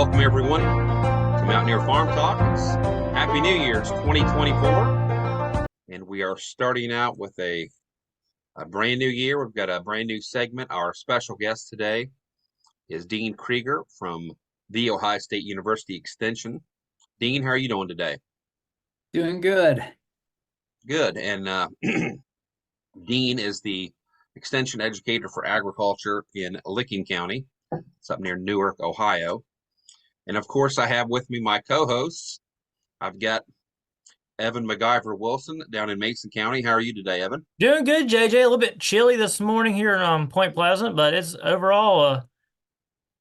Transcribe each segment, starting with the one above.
welcome everyone to Mountaineer Farm Talks. Happy New Year, it's 2024, and we are starting out with a brand new year. We've got a brand new segment. Our special guest today is Dean Kreager from the Ohio State University Extension. Dean, how are you doing today? Doing good. Good, and Dean is the Extension Educator for Agriculture in Licking County. It's up near Newark, Ohio. And of course, I have with me my co-hosts. I've got Evan MacGyver Wilson down in Mason County. How are you today, Evan? Doing good, JJ. A little bit chilly this morning here in Point Pleasant, but it's overall a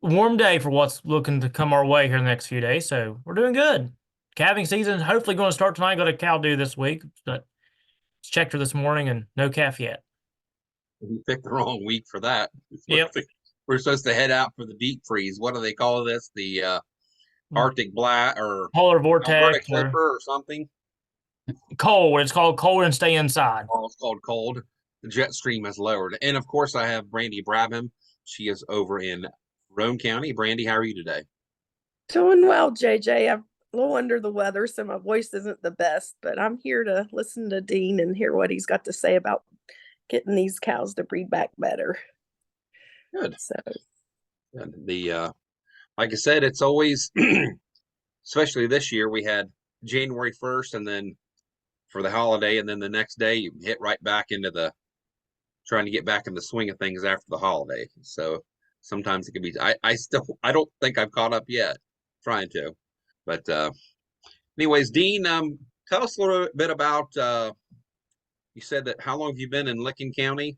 warm day for what's looking to come our way here in the next few days. So we're doing good. Calving season is hopefully going to start tonight. Got a cow due this week, but checked her this morning and no calf yet. You picked the wrong week for that. Yep. We're supposed to head out for the deep freeze. What do they call this? The Arctic blast or Polar Alberta vortex Clipper or something? cold. It's called cold and stay inside. Oh, it's called cold. The jet stream has lowered. And of course, I have Brandy Brabham. She is over in Roane County. Brandy, how are you today? Doing well, JJ. I'm a little under the weather, so my voice isn't the best, but I'm here to listen to Dean and hear what he's got to say about getting these cows to breed back better. Good. So, And like I said, it's always, especially this year, we had January 1st and then for the holiday, and then the next day you hit right back into trying to get back in the swing of things after the holiday. So sometimes it can be, I don't think I've caught up yet, trying to. But anyways, Dean, tell us a little bit about, you said that how long have you been in Licking County?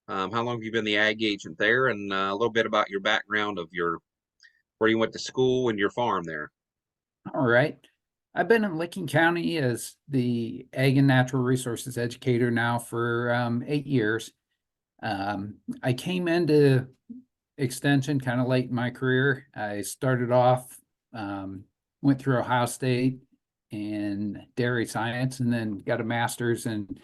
How long have you been the ag agent there? And a little bit about your background of where you went to school and your farm there. All right. I've been in Licking County as the Ag and Natural Resources Educator now for 8 years. I came into Extension kind of late in my career. I started off, went through Ohio State in dairy science, and then got a master's in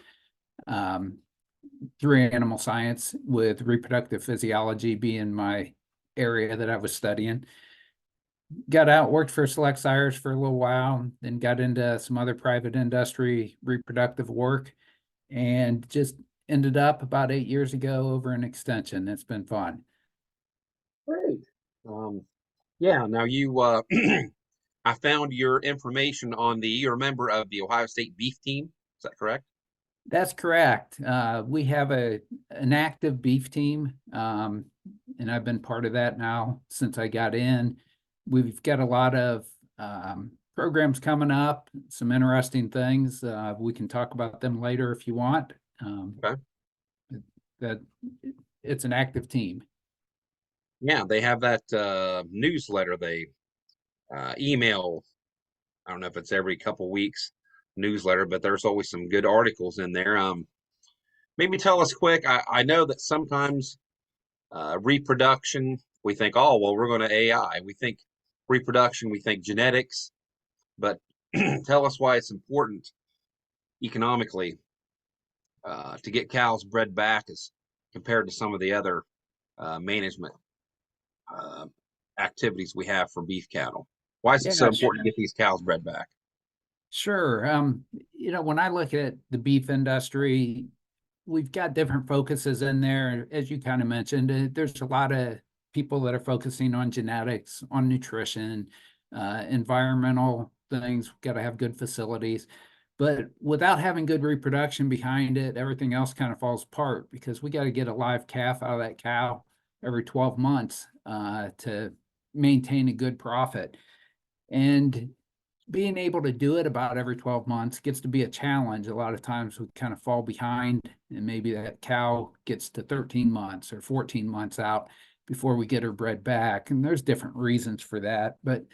through animal science, with reproductive physiology being my area that I was studying. Got out, worked for Select Sires for a little while, then got into some other private industry reproductive work, and just ended up about 8 years ago over in Extension. It's been fun. Great. Yeah, now you I found your information on you're a member of the Ohio State beef team. Is that correct? That's correct. We have an active beef team, and I've been part of that now since I got in. We've got a lot of programs coming up, some interesting things. We can talk about them later if you want. Okay. That it's an active team. Yeah, they have that newsletter they email. I don't know if it's every couple weeks newsletter, but there's always some good articles in there. Maybe tell us quick. I know that sometimes reproduction, we think, oh, well, we're going to AI. We think reproduction, we think genetics, but tell us why it's important economically to get cows bred back as compared to some of the other management activities we have for beef cattle. Why is it so important to get these cows bred back? Sure. When I look at the beef industry, we've got different focuses in there. As you kind of mentioned, there's a lot of people that are focusing on genetics, on nutrition, environmental things. We've got to have good facilities. But without having good reproduction behind it, everything else kind of falls apart, because we got to get a live calf out of that cow every 12 months to maintain a good profit. And being able to do it about every 12 months gets to be a challenge. A lot of times we kind of fall behind, and maybe that cow gets to 13 months or 14 months out before we get her bred back. And there's different reasons for that. But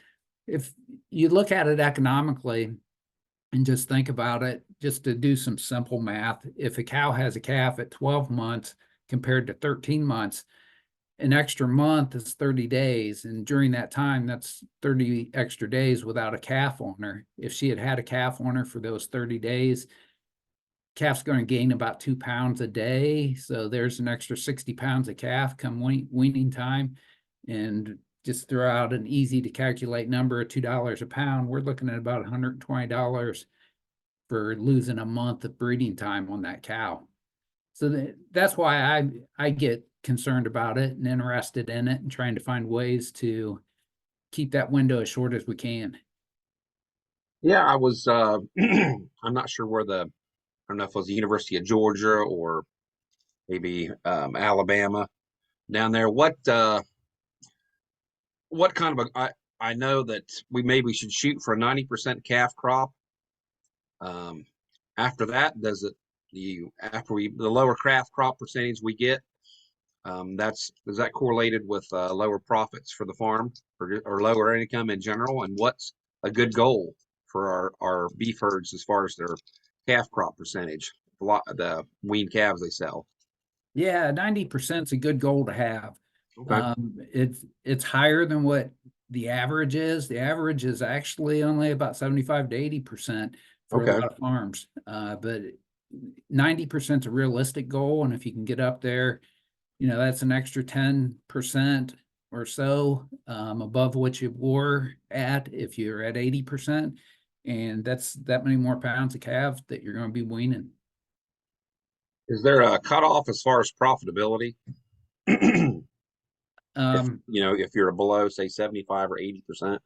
if you look at it economically and just think about it, just to do some simple math, if a cow has a calf at 12 months compared to 13 months, an extra month is 30 days. And during that time, that's 30 extra days without a calf on her. If she had had a calf on her for those 30 days, calf's going to gain about 2 pounds a day. So there's an extra 60 pounds of calf come weaning time. And just throw out an easy to calculate number of $2 a pound, we're looking at about $120 for losing a month of breeding time on that cow. So that's why I get concerned about it and interested in it and trying to find ways to keep that window as short as we can. Yeah, I was I'm not sure where I don't know if it was the University of Georgia or maybe Alabama down there. What kind of I know that we maybe should shoot for a 90% calf crop. After that, does the lower calf crop percentage we get, is that correlated with lower profits for the farm or lower income in general? And what's a good goal for our beef herds as far as their calf crop percentage, the weaned calves they sell? Yeah, 90% is a good goal to have. Okay. It's higher than what the average is. The average is actually only about 75 to 80% for a Okay. lot of farms. But 90% is a realistic goal. And if you can get up there, that's an extra 10% or so above what you were at if you're at 80%. And that's that many more pounds of calves that you're going to be weaning. Is there a cutoff as far as profitability? If you're below, say, 75 or 80%.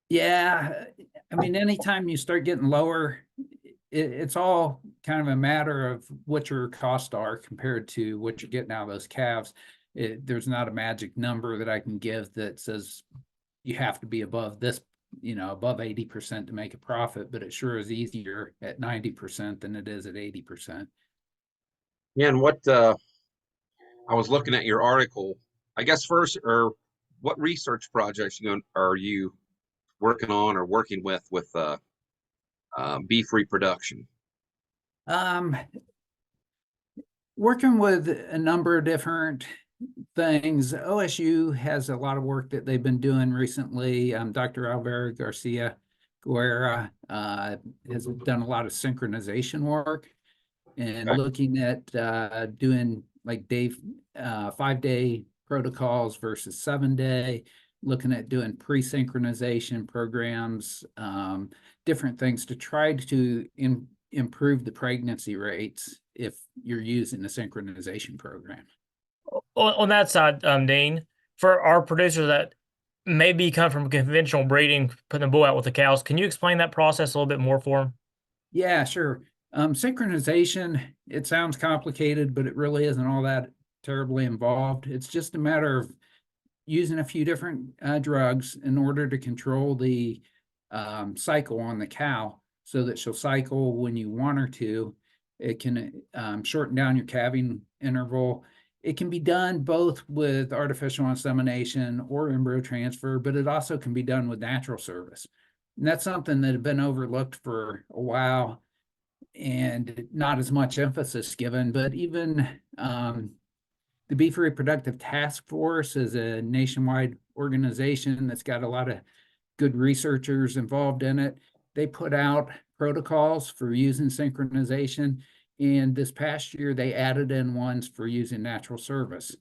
Yeah, I mean, anytime you start getting lower, it's all kind of a matter of what your costs are compared to what you're getting out of those calves. There's not a magic number that I can give that says you have to be above this, above 80% to make a profit, but it sure is easier at 90% than it is at 80%. Yeah, and I was looking at your article, I guess first, or what research projects are you working on or working with beef reproduction? Working with a number of different things. OSU has a lot of work that they've been doing recently. Dr. Alvaro Garcia Guerra has done a lot of synchronization work and Okay. looking at doing like 5-day protocols versus 7-day, looking at doing pre-synchronization programs, different things to try to improve the pregnancy rates if you're using a synchronization program. On that side, Dean, for our producers that maybe come from conventional breeding, putting the bull out with the cows, can you explain that process a little bit more for them? Yeah, sure. Synchronization, it sounds complicated, but it really isn't all that terribly involved. It's just a matter of using a few different drugs in order to control the cycle on the cow so that she'll cycle when you want her to. It can shorten down your calving interval. It can be done both with artificial insemination or embryo transfer, but it also can be done with natural service. And that's something that had been overlooked for a while and not as much emphasis given, but even the Beef Reproductive Task Force is a nationwide organization that's got a lot of good researchers involved in it. They put out protocols for using synchronization, and this past year they added in ones for using natural service.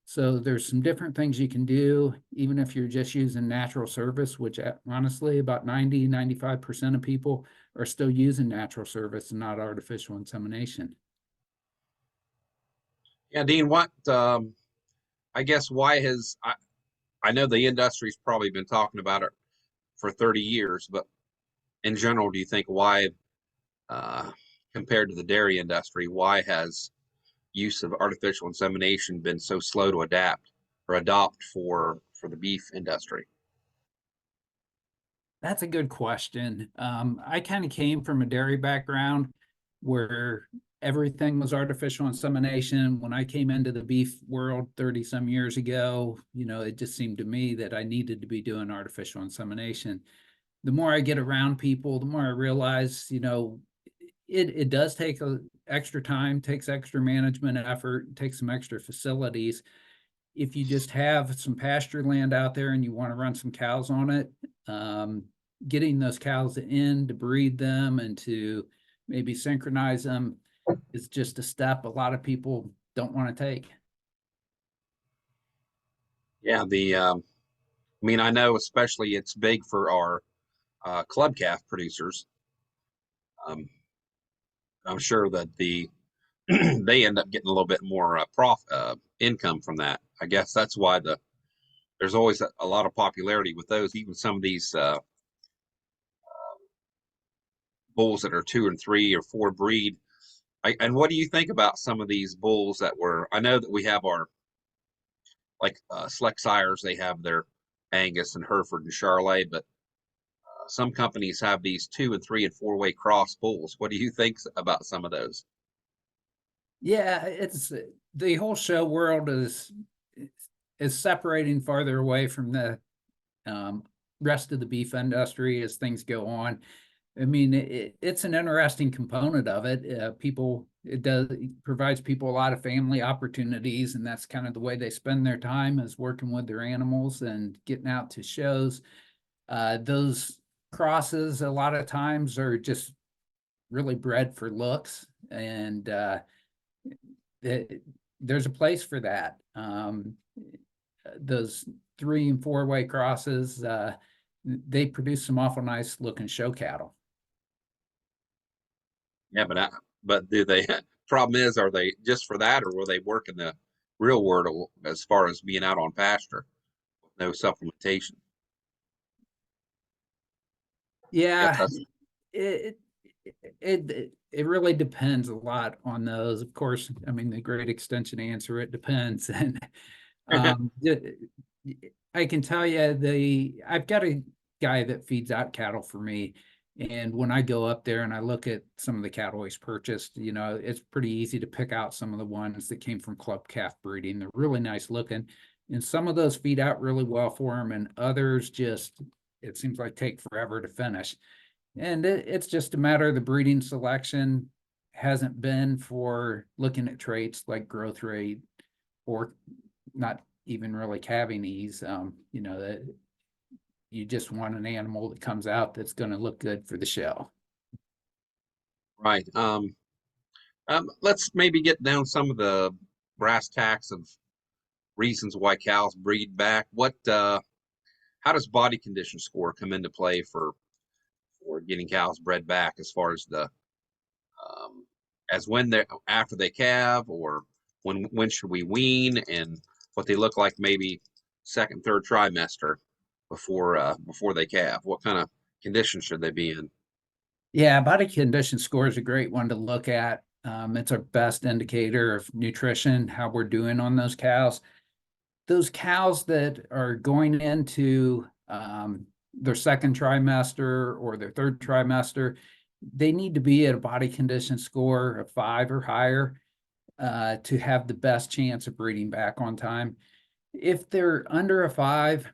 So there's some different things you can do, even if you're just using natural service, which honestly about 90–95% of people are still using natural service and not artificial insemination. Yeah, Dean, I guess I know the industry's probably been talking about it for 30 years, but in general, do you think why, compared to the dairy industry, why has use of artificial insemination been so slow to adapt or adopt for the beef industry? That's a good question. I kind of came from a dairy background where everything was artificial insemination. When I came into the beef world 30 some years ago, it just seemed to me that I needed to be doing artificial insemination. The more I get around people, the more I realize, it does take extra time, takes extra management effort, takes some extra facilities. If you just have some pasture land out there and you want to run some cows on it, getting those cows in to breed them and to maybe synchronize them is just a step a lot of people don't want to take. Yeah, I mean, I know especially it's big for our club calf producers. Um, I'm sure that they end up getting a little bit more income from that. I guess that's why there's always a lot of popularity with those. Even some of these bulls that are 2 and 3 or 4 breed. And what do you think about some of these bulls that were? I know that we have our like select sires. They have their Angus and Hereford and Charolais, but some companies have these 2 and 3 and 4 way cross bulls. What do you think about some of those? Yeah, it's the whole show world is separating farther away from the um, rest of the beef industry as things go on. I mean, it's an interesting component of it. It provides people a lot of family opportunities, and that's kind of the way they spend their time, is working with their animals and getting out to shows. Those crosses a lot of times are just really bred for looks, and there's a place for that. Those 3 and 4 way crosses, they produce some awful nice looking show cattle. Yeah, but do they? Problem is, are they just for that, or will they work in the real world as far as being out on pasture, no supplementation? Yes, Yeah, it it really depends a lot on those. Of course, I mean, the great extension answer, it depends. And I can tell you, I've got a guy that feeds out cattle for me. And when I go up there and I look at some of the cattle he's purchased, it's pretty easy to pick out some of the ones that came from club calf breeding. They're really nice looking. And some of those feed out really well for him, and others just, it seems like, take forever to finish. And it's just a matter of the breeding selection hasn't been for looking at traits like growth rate, or not even really calving ease. That you just want an animal that comes out that's going to look good for the show. right. Let's maybe get down some of the brass tacks of reasons why cows breed back. How does body condition score come into play for getting cows bred back, as far as um, as when they're after they calve, or when should we wean, and what they look like maybe second, third trimester before they calve? What kind of condition should they be in? Yeah, body condition score is a great one to look at. It's our best indicator of nutrition, how we're doing on those cows. Those cows that are going into their second trimester or their third trimester, they need to be at a body condition score of 5 or higher to have the best chance of breeding back on time. If they're under a 5,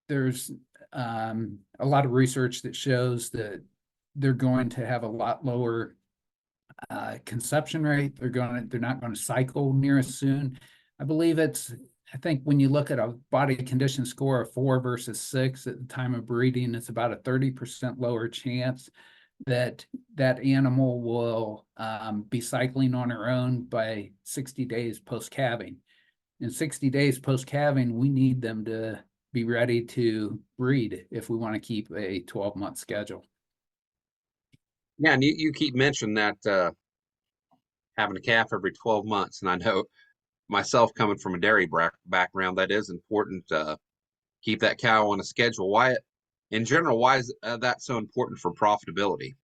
there's a lot of research that shows that they're going to have a lot lower conception rate. They're not going to cycle near as soon. I think when you look at a body condition score of 4 versus 6 at the time of breeding, it's about a 30% lower chance that that animal will be cycling on her own by 60 days post-calving. In 60 days post-calving, we need them to be ready to breed if we want to keep a 12-month schedule. Yeah, and you keep mentioning that having a calf every 12 months, and I know myself, coming from a dairy background, that is important to keep that cow on a schedule. In general, why is that so important for profitability?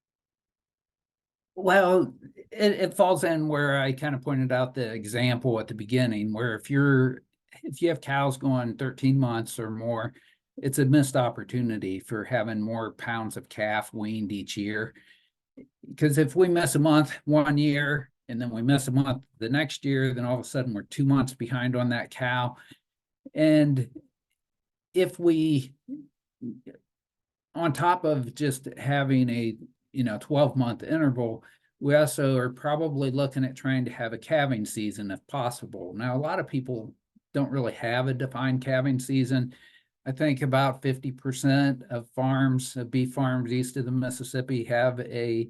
Well, it falls in where I kind of pointed out the example at the beginning, where if you have cows going 13 months or more, it's a missed opportunity for having more pounds of calf weaned each year. Because if we miss a month one year and then we miss a month the next year, then all of a sudden we're 2 months behind on that cow. And if we, on top of just having a 12-month interval, we also are probably looking at trying to have a calving season if possible. Now, a lot of people don't really have a defined calving season. I think about 50% of beef farms east of the Mississippi have a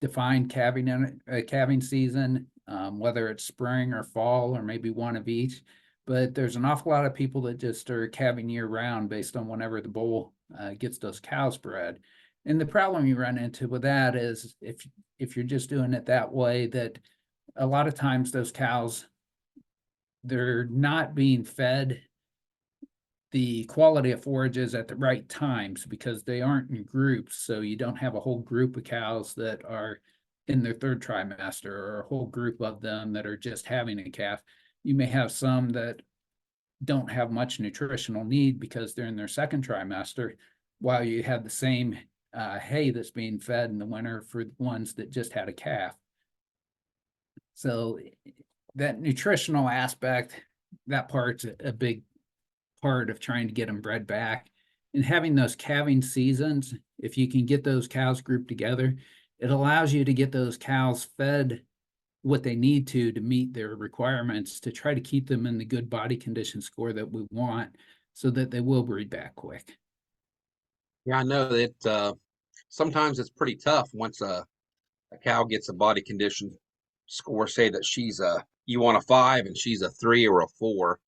defined calving season, whether it's spring or fall or maybe one of each. but there's an awful lot of people that just are calving year round based on whenever the bull gets those cows bred. And the problem you run into with that is if you're just doing it that way, that a lot of times those cows, they're not being fed the quality of forages at the right times because they aren't in groups. So you don't have a whole group of cows that are in their third trimester or a whole group of them that are just having a calf. You may have some that don't have much nutritional need because they're in their second trimester, while you have the same hay that's being fed in the winter for the ones that just had a calf. So that nutritional aspect, that part's a big part of trying to get them bred back. And having those calving seasons, if you can get those cows grouped together, it allows you to get those cows fed what they need to meet their requirements to try to keep them in the good body condition score that we want so that they will breed back quick. Yeah, I know that sometimes it's pretty tough once a cow gets a body condition score, say that you want a 5 and she's a 3 or a 4.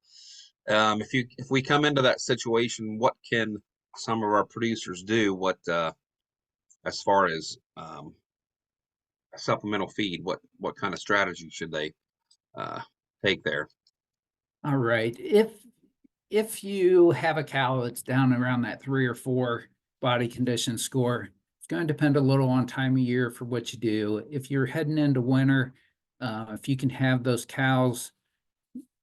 If we come into that situation, what can some of our producers do? What as far as supplemental feed, what kind of strategy should they take there? All right. If you have a cow that's down around that 3 or 4 body condition score, it's going to depend a little on time of year for what you do. If you're heading into winter, if you can have those cows,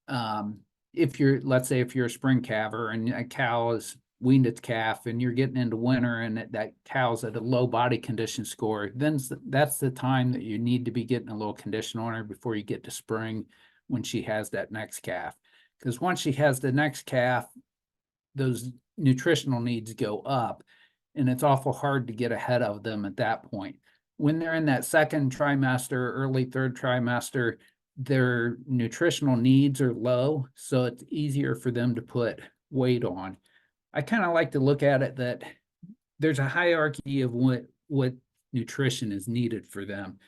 let's say if you're a spring calver and a cow is weaned its calf and you're getting into winter and that cow's at a low body condition score, then that's the time that you need to be getting a little condition on her before you get to spring when she has that next calf. Because once she has the next calf, those nutritional needs go up and it's awful hard to get ahead of them at that point. When they're in that second trimester, early third trimester, their nutritional needs are low, so it's easier for them to put weight on. I kind of like to look at it that there's a hierarchy of what nutrition is needed for them.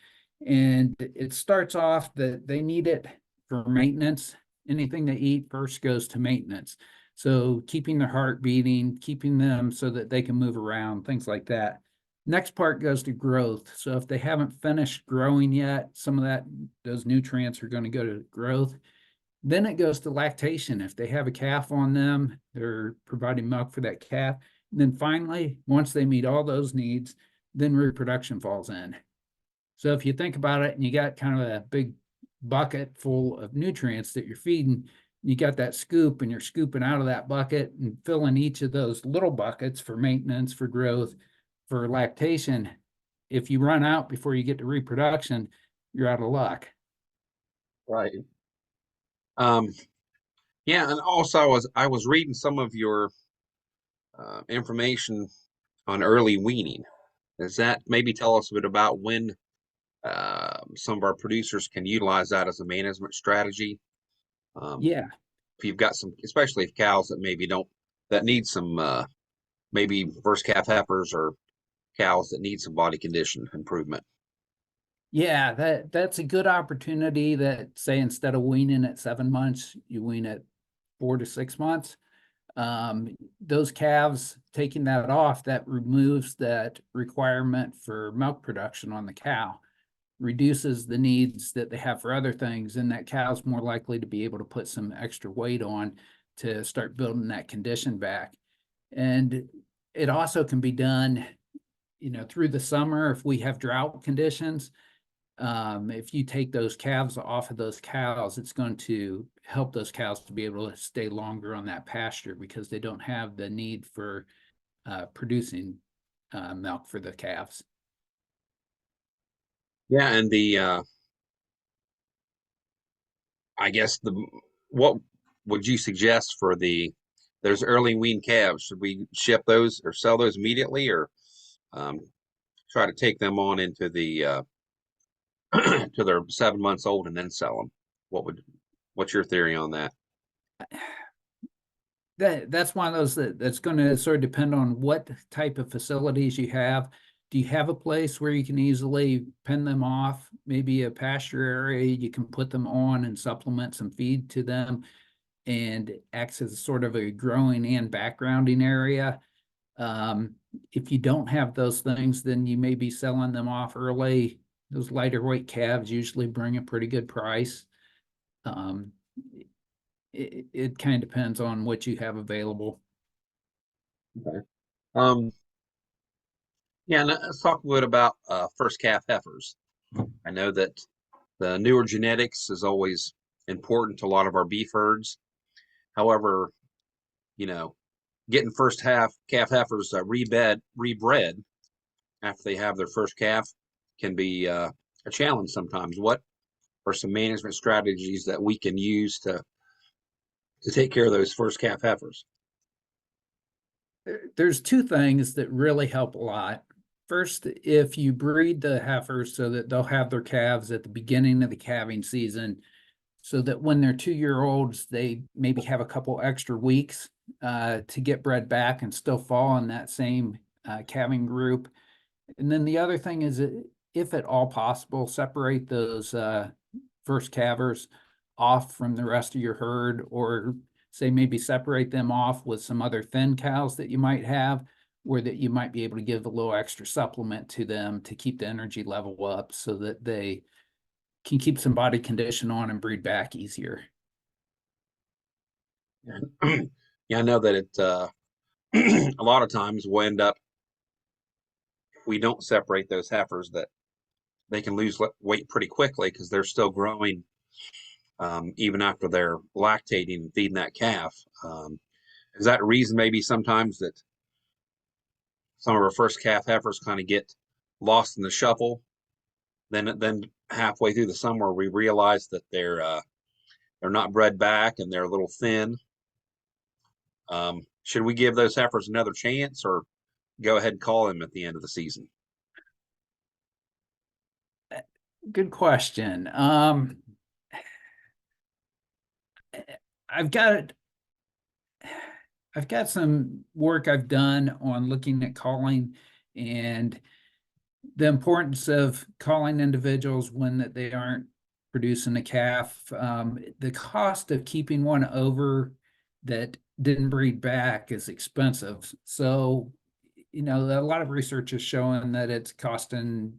And it starts off that they need it for maintenance. Anything they eat first goes to maintenance. So keeping their heart beating, keeping them so that they can move around, things like that. Next part goes to growth. So if they haven't finished growing yet, some of those nutrients are going to go to growth. Then it goes to lactation. If they have a calf on them, they're providing milk for that calf. And then finally, once they meet all those needs, then reproduction falls in. So if you think about it and you got kind of a big bucket full of nutrients that you're feeding, you got that scoop and you're scooping out of that bucket and filling each of those little buckets for maintenance, for growth, for lactation. If you run out before you get to reproduction, you're out of luck. Right. Yeah, and also I was reading some of your information on early weaning. Does that maybe tell us a bit about when some of our producers can utilize that as a management strategy? Yeah. If you've got some, especially if cows that need some maybe first calf heifers or cows that need some body condition improvement. Yeah, that's a good opportunity that, say, instead of weaning at 7 months, you wean at 4 to 6 months. Those calves, taking that off, that removes that requirement for milk production on the cow, reduces the needs that they have for other things, and that cow's more likely to be able to put some extra weight on to start building that condition back. And it also can be done, through the summer if we have drought conditions. If you take those calves off of those cows, it's going to help those cows to be able to stay longer on that pasture because they don't have the need for producing milk for the calves. Yeah, and I guess what would you suggest for there's early wean calves? Should we ship those or sell those immediately, or try to take them on into the to their 7 months old and then sell them? What's your theory on that? That's one of those that's going to sort of depend on what type of facilities you have. Do you have a place where you can easily pen them off? Maybe a pasture area you can put them on and supplement some feed to them. and acts as sort of a growing and backgrounding area. If you don't have those things, then you may be selling them off early. Those lighter weight calves usually bring a pretty good price. It kind of depends on what you have available. Okay. Yeah, and let's talk a bit about first calf heifers. I know that the newer genetics is always important to a lot of our beef herds. However, you know, getting first calf heifers rebred after they have their first calf can be a challenge sometimes. What are some management strategies that we can use to take care of those first calf heifers? There's two things that really help a lot. First, if you breed the heifers so that they'll have their calves at the beginning of the calving season, so that when they're 2-year-olds, they maybe have a couple extra weeks to get bred back and still fall in that same calving group. And then the other thing is, if at all possible, separate those first calvers off from the rest of your herd, or say maybe separate them off with some other thin cows that you might have, or that you might be able to give a little extra supplement to them to keep the energy level up so that they can keep some body condition on and breed back easier. Yeah, I know that it a lot of times we'll end up, if we don't separate those heifers, that they can lose weight pretty quickly because they're still growing even after they're lactating and feeding that calf. Is that a reason maybe sometimes that some of our first calf heifers kind of get lost in the shuffle? Then halfway through the summer, we realize that they're not bred back and they're a little thin. Should we give those heifers another chance, or go ahead and call them at the end of the season? Good question. I've got some work I've done on looking at calling and the importance of calling individuals when that they aren't producing a calf. The cost of keeping one over that didn't breed back is expensive. So, a lot of research is showing that it's costing,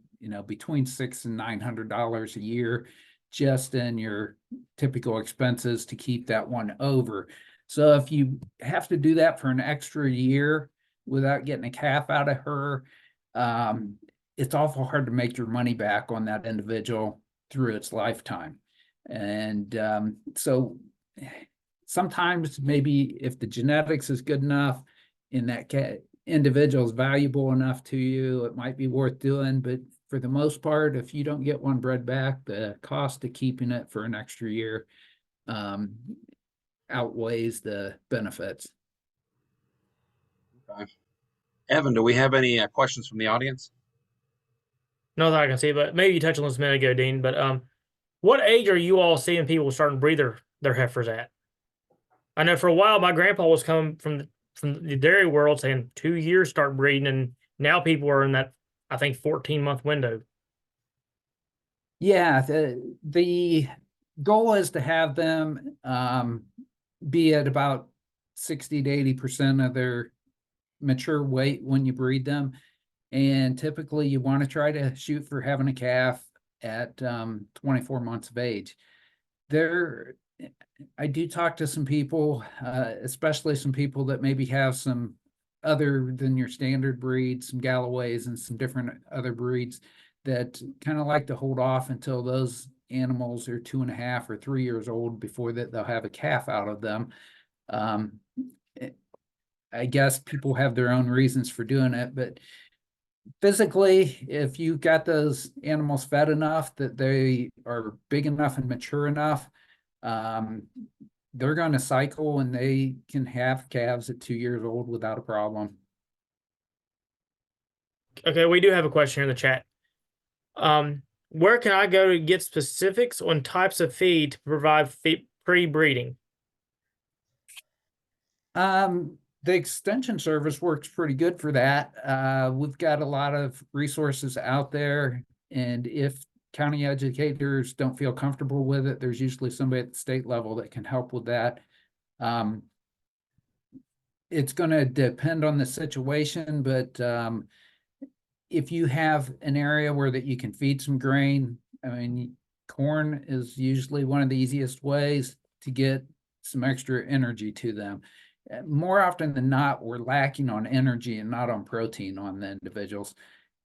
between $600 and $900 a year just in your typical expenses to keep that one over. So if you have to do that for an extra year without getting a calf out of her, it's awful hard to make your money back on that individual through its lifetime. And so sometimes maybe if the genetics is good enough and that individual is valuable enough to you, it might be worth doing. But for the most part, if you don't get one bred back, the cost of keeping it for an extra year outweighs the benefits. Okay. Evan, do we have any questions from the audience? Not that I can see, but maybe you touched on this a minute ago, Dean. But what age are you all seeing people starting to breed their heifers at? I know for a while my grandpa was coming from the dairy world saying 2 years start breeding, and now people are in that, I think, 14-month window. Yeah, the goal is to have them be at about 60 to 80% of their mature weight when you breed them. And typically you want to try to shoot for having a calf at 24 months of age. I do talk to some people, especially some people that maybe have some other than your standard breeds, some Galloways and some different other breeds that kind of like to hold off until those animals are 2.5 or 3 years old before that they'll have a calf out of them. I guess people have their own reasons for doing it, but physically, if you've got those animals fed enough that they are big enough and mature enough, they're going to cycle and they can have calves at 2 years old without a problem. Okay, we do have a question here in the chat. Where can I go to get specifics on types of feed to provide pre-breeding? The extension service works pretty good for that. We've got a lot of resources out there, and if county educators don't feel comfortable with it, there's usually somebody at the state level that can help with that. It's going to depend on the situation, but if you have an area where that you can feed some grain, I mean, corn is usually one of the easiest ways to get some extra energy to them. More often than not, we're lacking on energy and not on protein on the individuals.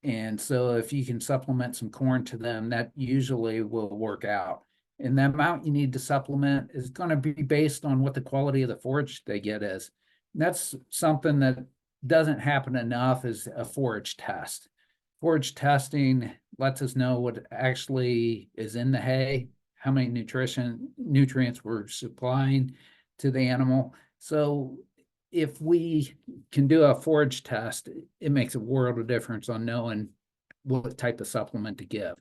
And so if you can supplement some corn to them, that usually will work out. And the amount you need to supplement is going to be based on what the quality of the forage they get is. And that's something that doesn't happen enough, is a forage test. Forage testing lets us know what actually is in the hay, how many nutrients we're supplying to the animal. So if we can do a forage test, it makes a world of difference on knowing what type of supplement to give.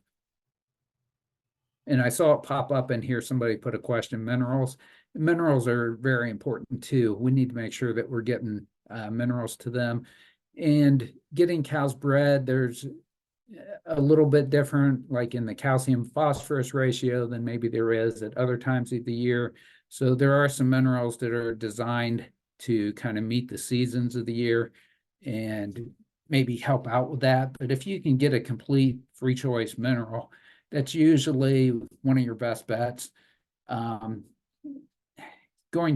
And I saw it pop up in here. Somebody put a question, minerals. Minerals are very important too. We need to make sure that we're getting minerals to them. And getting cows bred, there's a little bit different, like in the calcium phosphorus ratio than maybe there is at other times of the year. So there are some minerals that are designed to kind of meet the seasons of the year and maybe help out with that. But if you can get a complete free choice mineral, that's usually one of your best bets. Going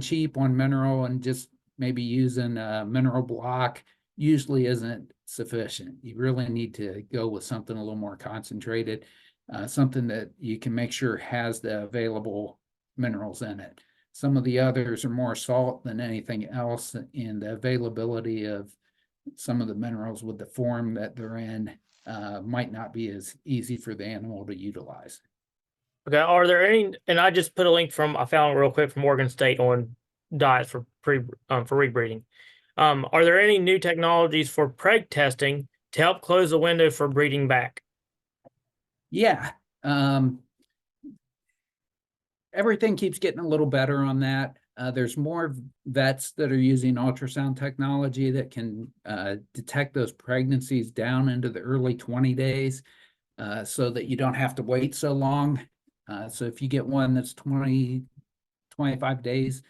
cheap on mineral and just maybe using a mineral block usually isn't sufficient. You really need to go with something a little more concentrated, something that you can make sure has the available minerals in it. Some of the others are more salt than anything else, and the availability of some of the minerals with the form that they're in might not be as easy for the animal to utilize. Okay, are there any? And I just put a link I found real quick from Oregon State on diets for rebreeding. Are there any new technologies for preg testing to help close the window for breeding back? Yeah. Everything keeps getting a little better on that. There's more vets that are using ultrasound technology that can detect those pregnancies down into the early 20 days so that you don't have to wait so long. So if you get one that's 20, 25 days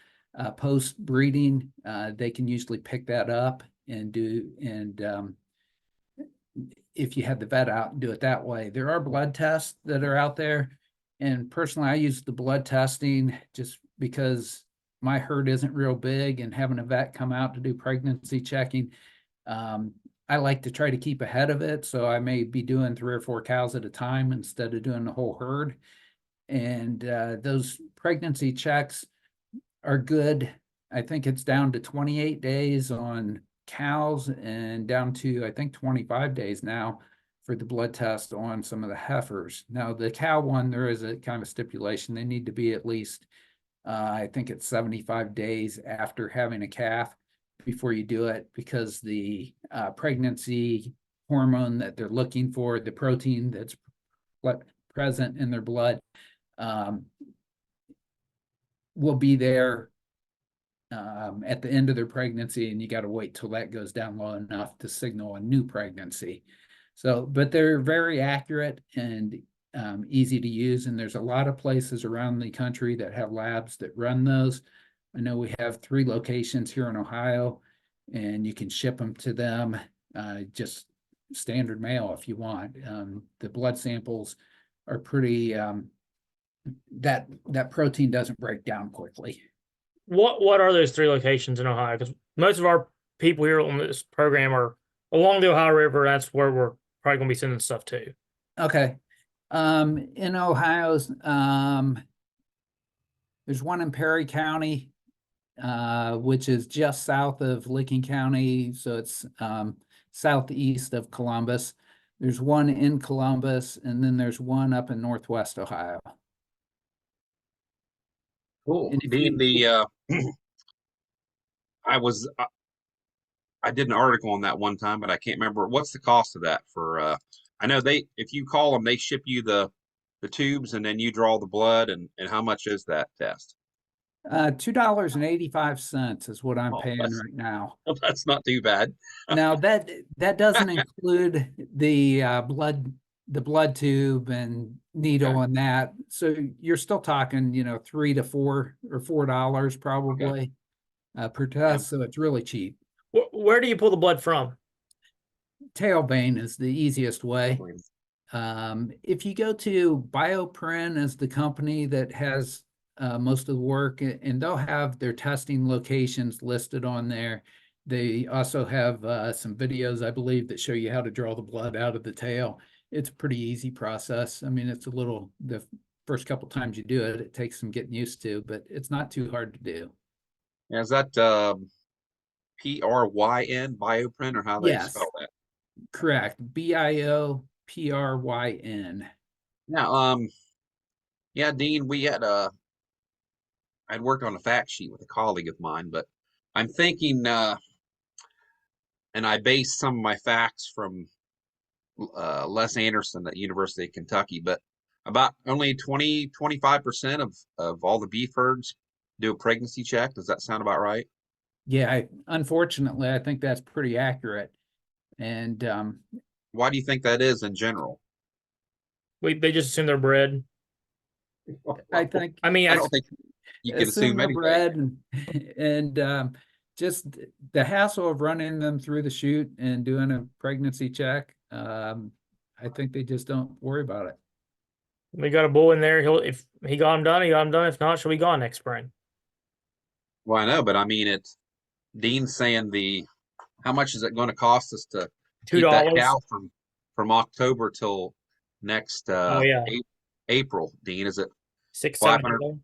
post breeding, they can usually pick that up and if you have the vet out and do it that way. There are blood tests that are out there. And personally, I use the blood testing just because my herd isn't real big, and having a vet come out to do pregnancy checking, I like to try to keep ahead of it. So I may be doing 3 or 4 cows at a time instead of doing the whole herd. And those pregnancy checks are good. I think it's down to 28 days on cows and down to, I think, 25 days now for the blood test on some of the heifers. Now, the cow one, there is a kind of stipulation. They need to be at least, I think it's 75 days after having a calf before you do it, because the pregnancy hormone that they're looking for, the protein that's present in their blood, will be there at the end of their pregnancy, and you got to wait till that goes down low enough to signal a new pregnancy. So, but they're very accurate and easy to use. And there's a lot of places around the country that have labs that run those. I know we have 3 locations here in Ohio, and you can ship them to them, just standard mail if you want. The blood samples are pretty, that protein doesn't break down quickly. What are those 3 locations in Ohio? Because most of our people here on this program are along the Ohio River. That's where we're probably going to be sending stuff to. Okay. In Ohio, there's one in Perry County, which is just south of Licking County. So it's southeast of Columbus. There's one in Columbus, and then there's one up in Northwest Ohio. Cool. Dean, I did an article on that one time, but I can't remember what's the cost of that for. I know if you call them, they ship you the tubes, and then you draw the blood, and how much is that test? $2.85 is what I'm paying right now. Well, that's not too bad. Now that doesn't include the blood the blood tube and needle and that. So you're still talking, $3 to $4 probably per test. So it's really cheap. Where do you pull the blood from? Tail vein is the easiest way. If you go to Bioprin is the company that has most of the work, and they'll have their testing locations listed on there. They also have some videos, I believe, that show you how to draw the blood out of the tail. It's a pretty easy process. I mean, it's the first couple times you do it, it takes some getting used to, but it's not too hard to do. Yeah, is that PRYN, Bioprint, or how they Yes. spell that? Correct. BIOPRYN. Yeah, yeah, Dean, I'd worked on a fact sheet with a colleague of mine, but I'm thinking, and I based some of my facts from Les Anderson at University of Kentucky, but about only 25% of all the beef herds do a pregnancy check. Does that sound about right? Yeah, unfortunately, I think that's pretty accurate. And Why do you think that is in general? They just assume they're bred. I think I mean, I don't think you can assume they're anything. bred and just the hassle of running them through the chute and doing a pregnancy check. I think they just don't worry about it. we got a bull in there. If he got him done, he got him done. If not, she'll be gone next spring. Well, I know, but I mean, it's Dean's saying how much is it going to cost us to keep that $2. cow from October till next Oh yeah, April? Dean, is it 600, 500? 700.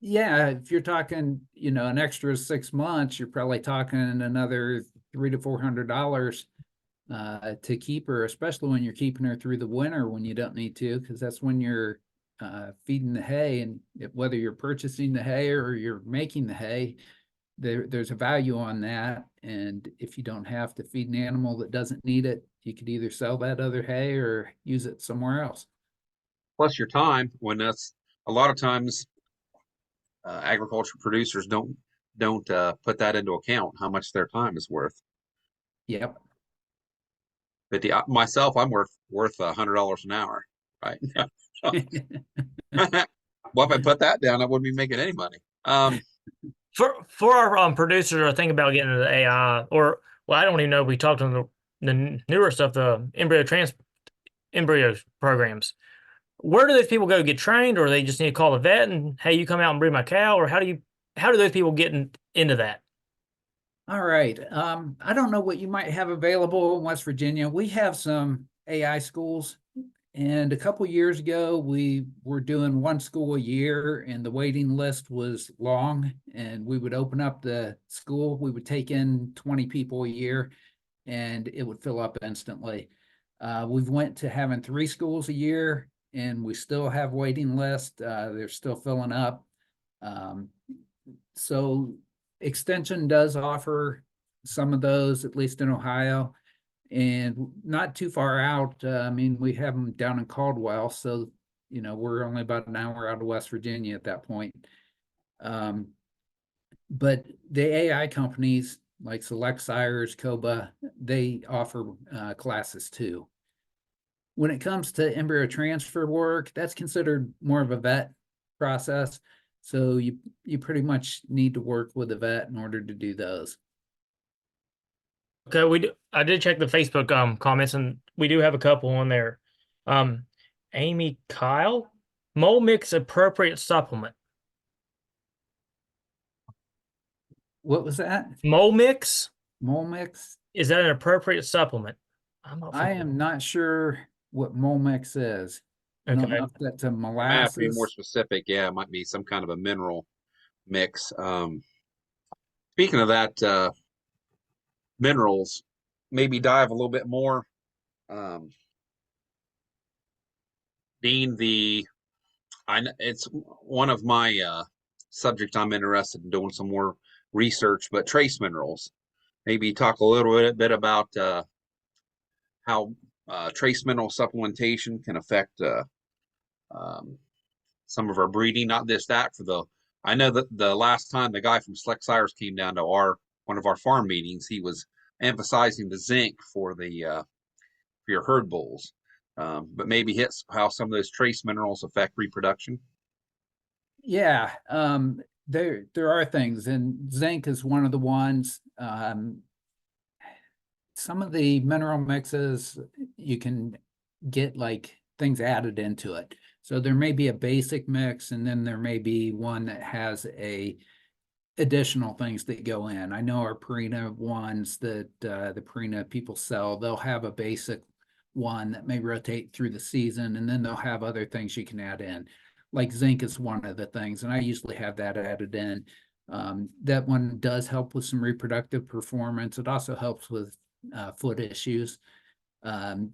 Yeah, if you're talking, an extra 6 months, you're probably talking another $300 to $400 to keep her, especially when you're keeping her through the winter when you don't need to, because that's when you're feeding the hay. And whether you're purchasing the hay or you're making the hay, there's a value on that. And if you don't have to feed an animal that doesn't need it, you could either sell that other hay or use it somewhere else. Plus your time, when that's a lot of times agriculture producers don't put that into account, how much their time is worth. Yep. But myself, I'm worth $100 an hour, right? Well, if I put that down, I wouldn't be making any money. For our producers are thinking about getting into the AI, or well, I don't even know if we talked on the newer stuff, the embryo programs. Where do those people go to get trained, or they just need to call the vet and, hey, you come out and breed my cow, or how do those people get into that? All right. I don't know what you might have available in West Virginia. We have some AI schools, and a couple years ago, we were doing one school a year, and the waiting list was long. And we would open up the school. We would take in 20 people a year, and it would fill up instantly. We've went to having 3 schools a year, and we still have waiting list. They're still filling up. So Extension does offer some of those, at least in Ohio, and not too far out. I mean, we have them down in Caldwell, so we're only about an hour out of West Virginia at that point. But the AI companies like Select Sires, Coba, they offer classes too. When it comes to embryo transfer work, that's considered more of a vet process. So you pretty much need to work with a vet in order to do those. Okay, I did check the Facebook comments, and we do have a couple on there. Amy Kyle, mole mix appropriate supplement. What was that? Mole mix? Mole mix? Is that an appropriate supplement? I am not sure what mole mix is. I don't know if that's a I have to be more molasses. specific. Yeah, it might be some kind of a mineral mix. Speaking of that, minerals, maybe dive a little bit more. Dean, it's one of my subjects I'm interested in doing some more research, but trace minerals. Maybe talk a little bit about how trace mineral supplementation can affect some of our breeding. Not this, that I know that the last time the guy from Select Sires came down to one of our farm meetings, he was emphasizing the zinc for your herd bulls. but maybe hits how some of those trace minerals affect reproduction. Yeah, there are things, and zinc is one of the ones. Some of the mineral mixes you can get like things added into it. So there may be a basic mix, and then there may be one that has a additional things that go in. I know our Purina ones that the Purina people sell, they'll have a basic one that may rotate through the season, and then they'll have other things you can add in. Like zinc is one of the things, and I usually have that added in. That one does help with some reproductive performance. It also helps with foot issues. Um,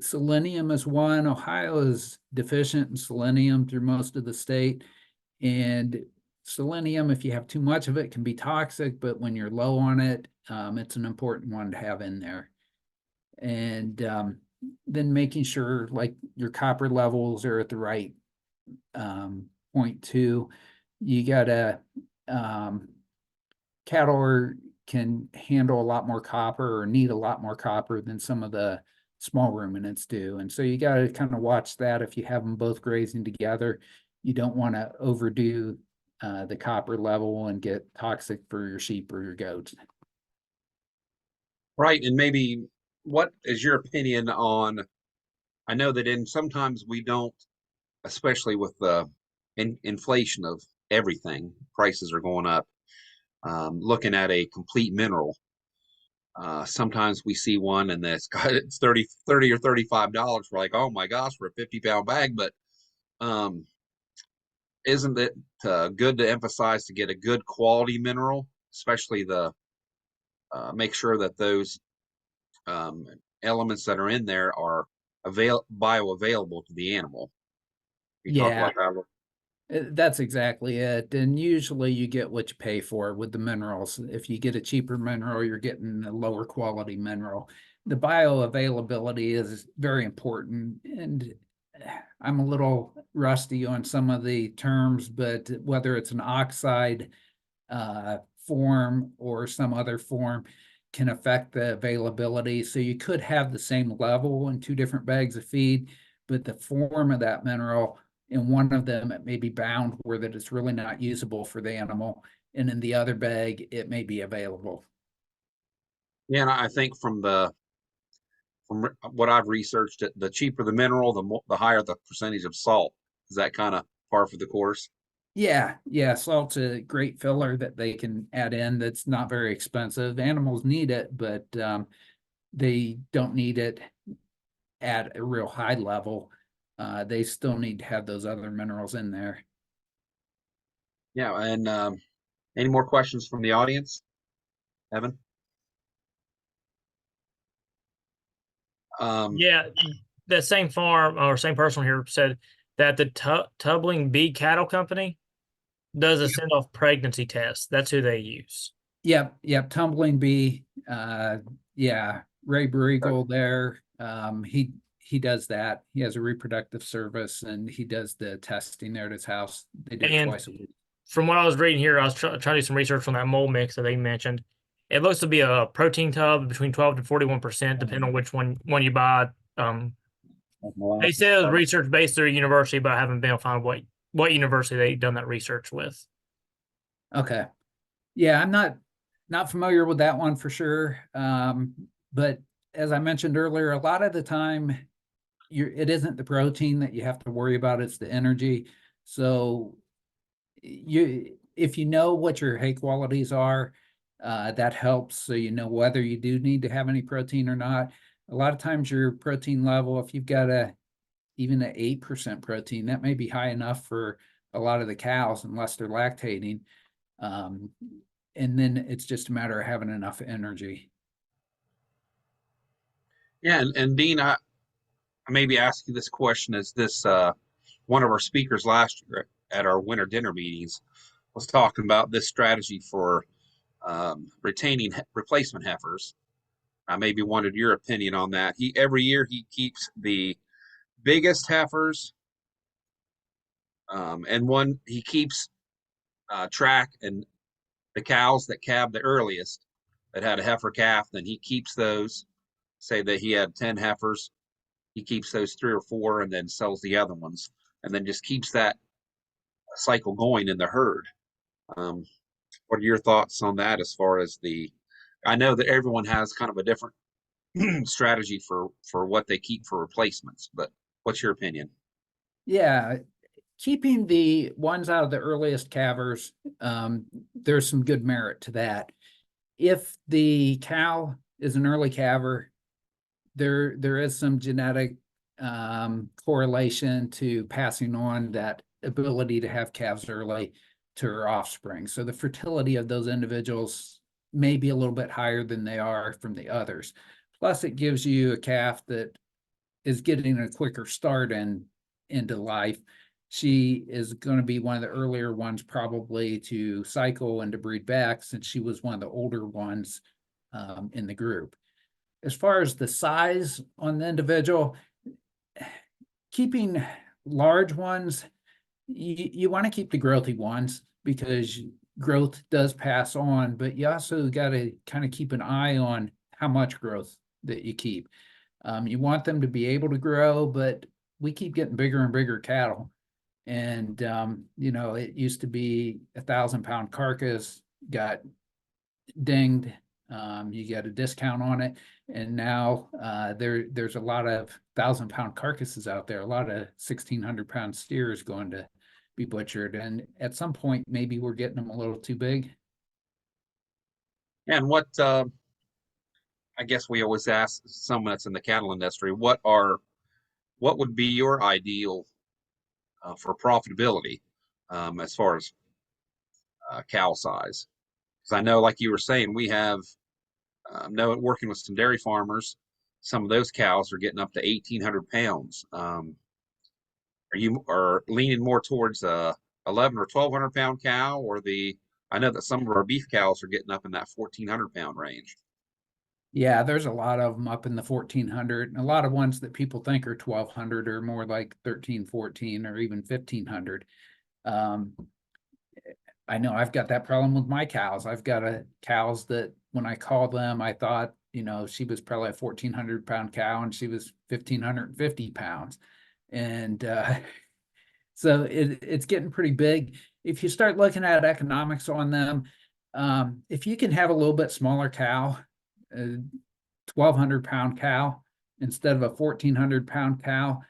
Selenium is one. Ohio is deficient in selenium through most of the state. And selenium, if you have too much of it, can be toxic, but when you're low on it, it's an important one to have in there. And then making sure like your copper levels are at the right point too. You gotta, cattle can handle a lot more copper or need a lot more copper than some of the small ruminants do. And so you got to kind of watch that if you have them both grazing together. You don't want to overdo the copper level and get toxic for your sheep or your goats. Right. And maybe what is your opinion on, I know that sometimes we don't, especially with the inflation of everything, prices are going up. Looking at a complete mineral, sometimes we see one and it's 30 or $35. We're like, oh my gosh, for a 50-pound bag. But isn't it good to emphasize to get a good quality mineral, especially the make sure that those elements that are in there are bioavailable to the animal? You talk Yeah, about that. that's exactly it. And usually you get what you pay for with the minerals. If you get a cheaper mineral, you're getting a lower quality mineral. The bioavailability is very important. And I'm a little rusty on some of the terms, but whether it's an oxide form or some other form can affect the availability. So you could have the same level in two different bags of feed, but the form of that mineral in one of them, it may be bound where that it's really not usable for the animal. And in the other bag, it may be available. Yeah, and I think from what I've researched, the cheaper the mineral, the higher the percentage of salt. Is that kind of par for the course? Yeah, salt's a great filler that they can add in that's not very expensive. Animals need it, but they don't need it at a real high level. They still need to have those other minerals in there. Yeah, and any more questions from the audience, Evan? Yeah, that same farm or same person here said that the Tumbling Bee Cattle Company does a send off pregnancy test. That's who they use. Yep, tumbling bee. Yeah, Ray Briegel there. He does that. He has a reproductive service and he does the testing there at his house. They do it And twice a week. from what I was reading here, I was trying to do some research on that mole mix that they mentioned. It looks to be a protein tub between 12 to 41%, depending on which one you buy. They said it was research based through a university, but I haven't been able to find what university they've done that research with. Okay. Yeah, I'm not familiar with that one for sure. But as I mentioned earlier, a lot of the time it isn't the protein that you have to worry about, it's the energy. So if you know what your hay qualities are, that helps. So you know whether you do need to have any protein or not. A lot of times your protein level, if you've got even an 8% protein, that may be high enough for a lot of the cows unless they're lactating. And then it's just a matter of having enough energy. Yeah, and Dean, I maybe ask you this question: is this one of our speakers last year at our winter dinner meetings was talking about this strategy for retaining replacement heifers? I maybe wanted your opinion on that. Every year he keeps the biggest heifers, and one he keeps track and the cows that calved the earliest that had a heifer calf. Then he keeps those. Say that he had 10 heifers, he keeps those 3 or 4 and then sells the other ones, and then just keeps that cycle going in the herd. Um, what are your thoughts on that as far as I know that everyone has kind of a different strategy for what they keep for replacements, but what's your opinion? Yeah, keeping the ones out of the earliest calvers, there's some good merit to that. If the cow is an early calver, there is some genetic correlation to passing on that ability to have calves early to her offspring. So the fertility of those individuals may be a little bit higher than they are from the others. Plus, it gives you a calf that is getting a quicker start into life. She is going to be one of the earlier ones probably to cycle and to breed back, since she was one of the older ones in the group. As far as the size on the individual, keeping large ones, you want to keep the growthy ones because growth does pass on, but you also got to kind of keep an eye on how much growth that you keep. You want them to be able to grow, but we keep getting bigger and bigger cattle. And, it used to be 1,000-pound carcass, got dinged, you get a discount on it. And now there's a lot of 1,000-pound carcasses out there, a lot of 1,600-pound steers going to be butchered. And at some point, maybe we're getting them a little too big. And what I guess we always ask someone that's in the cattle industry, what would be your ideal for profitability as far as cow size? Because I know, like you were saying, we have working with some dairy farmers, some of those cows are getting up to 1,800 pounds. Are you leaning more towards 11 or 1,200 pound cow, or I know that some of our beef cows are getting up in that 1,400 pound range. Yeah, there's a lot of them up in the 1,400, and a lot of ones that people think are 1,200 or more like 13, 14, or even 1,500. I know I've got that problem with my cows. I've got cows that when I call them, I thought, she was probably a 1,400-pound cow and she was 1,550 pounds. And so it's getting pretty big. If you start looking at economics on them, if you can have a little bit smaller cow, 1,200-pound cow instead of a 1,400-pound cow,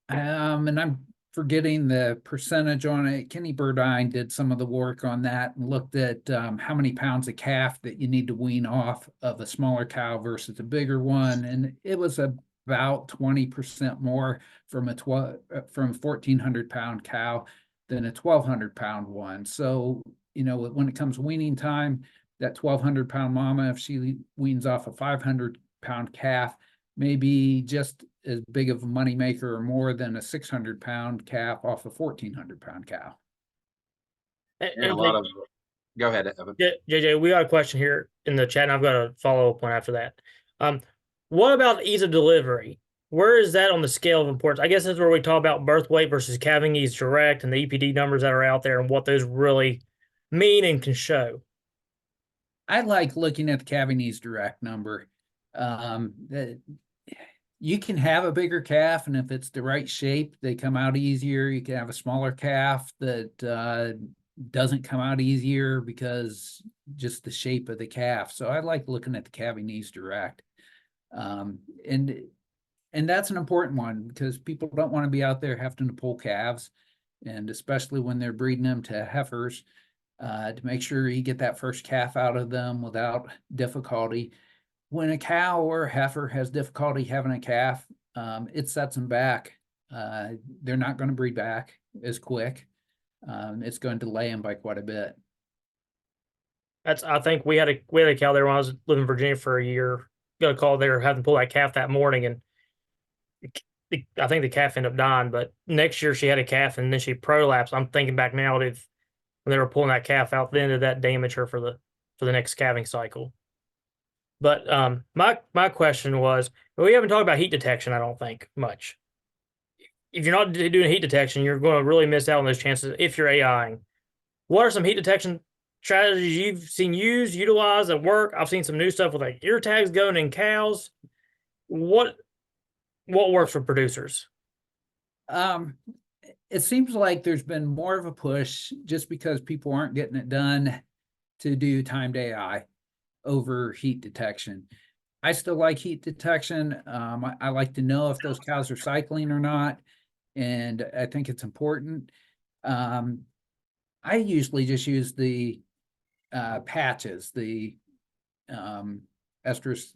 and I'm forgetting the percentage on it. Kenny Burdine did some of the work on that and looked at how many pounds of calf that you need to wean off of a smaller cow versus a bigger one, and it was about 20% more from a 1,400-pound cow than a 1,200-pound one. So when it comes to weaning time, that 1,200-pound mama, if she weans off a 500-pound calf, maybe just as big of a moneymaker or more than a 600-pound calf off a 1,400-pound cow. And a lot of go ahead, Evan. JJ, we got a question here in the chat, and I've got a follow-up one after that. What about ease of delivery? Where is that on the scale of importance? I guess that's where we talk about birth weight versus calving ease direct and the EPD numbers that are out there and what those really mean and can show. I like looking at the calving ease direct number. You can have a bigger calf, and if it's the right shape, they come out easier. You can have a smaller calf that doesn't come out easier because just the shape of the calf. So I like looking at the calving ease direct. And that's an important one because people don't want to be out there having to pull calves, and especially when they're breeding them to heifers, to make sure you get that first calf out of them without difficulty. When a cow or a heifer has difficulty having a calf, it sets them back. They're not going to breed back as quick. It's going to delay them by quite a bit. I think we had a cow there when I was living in Virginia for a year. Got a call there having to pull that calf that morning, and I think the calf ended up dying. But next year she had a calf, and then she prolapsed. I'm thinking back now when they were pulling that calf out, then did that damage her for the next calving cycle. But my question was, we haven't talked about heat detection, I don't think, much. If you're not doing heat detection, you're going to really miss out on those chances if you're AIing. What are some heat detection strategies you've seen utilized at work? I've seen some new stuff with like ear tags going in cows. what works for producers? It seems like there's been more of a push just because people aren't getting it done to do timed AI over heat detection. I still like heat detection. I like to know if those cows are cycling or not, and I think it's important. I usually just use the patches, the estrus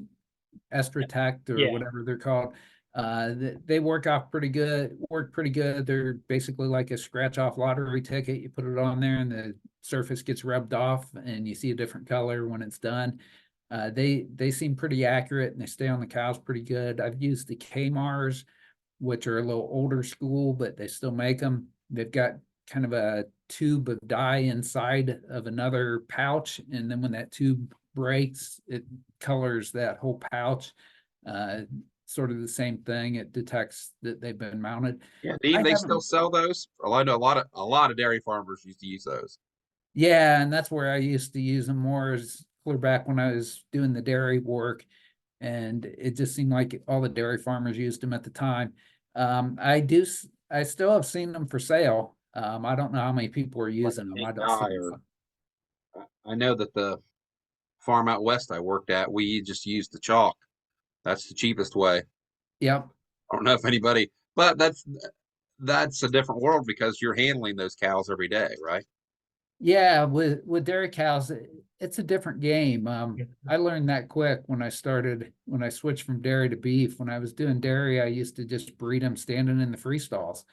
Estratect or Yeah. whatever they're called. They work pretty good. They're basically like a scratch off lottery ticket. You put it on there and the surface gets rubbed off and you see a different color when it's done. They seem pretty accurate and they stay on the cows pretty good. I've used the Kmars, which are a little older school, but they still make them. They've got kind of a tube of dye inside of another pouch, and then when that tube breaks, it colors that whole pouch. Sort of the same thing. It detects that they've been mounted. Yeah, I Dean, they still haven't, sell those. Well, I know a lot of dairy farmers used to use those. yeah, and that's where I used to use them more is clear back when I was doing the dairy work, and it just seemed like all the dairy farmers used them at the time. I still have seen them for sale. I don't know how many people are Like using them. pink I don't see dye, them. or I know that the farm out west I worked at, we just used the chalk. That's the cheapest way. Yep. I don't know if anybody, but that's a different world because you're handling those cows every day, right? Yeah, with dairy cows, it's a different game. I learned that quick when I switched from dairy to beef. When I was doing dairy, I used to just breed them standing in the free stalls.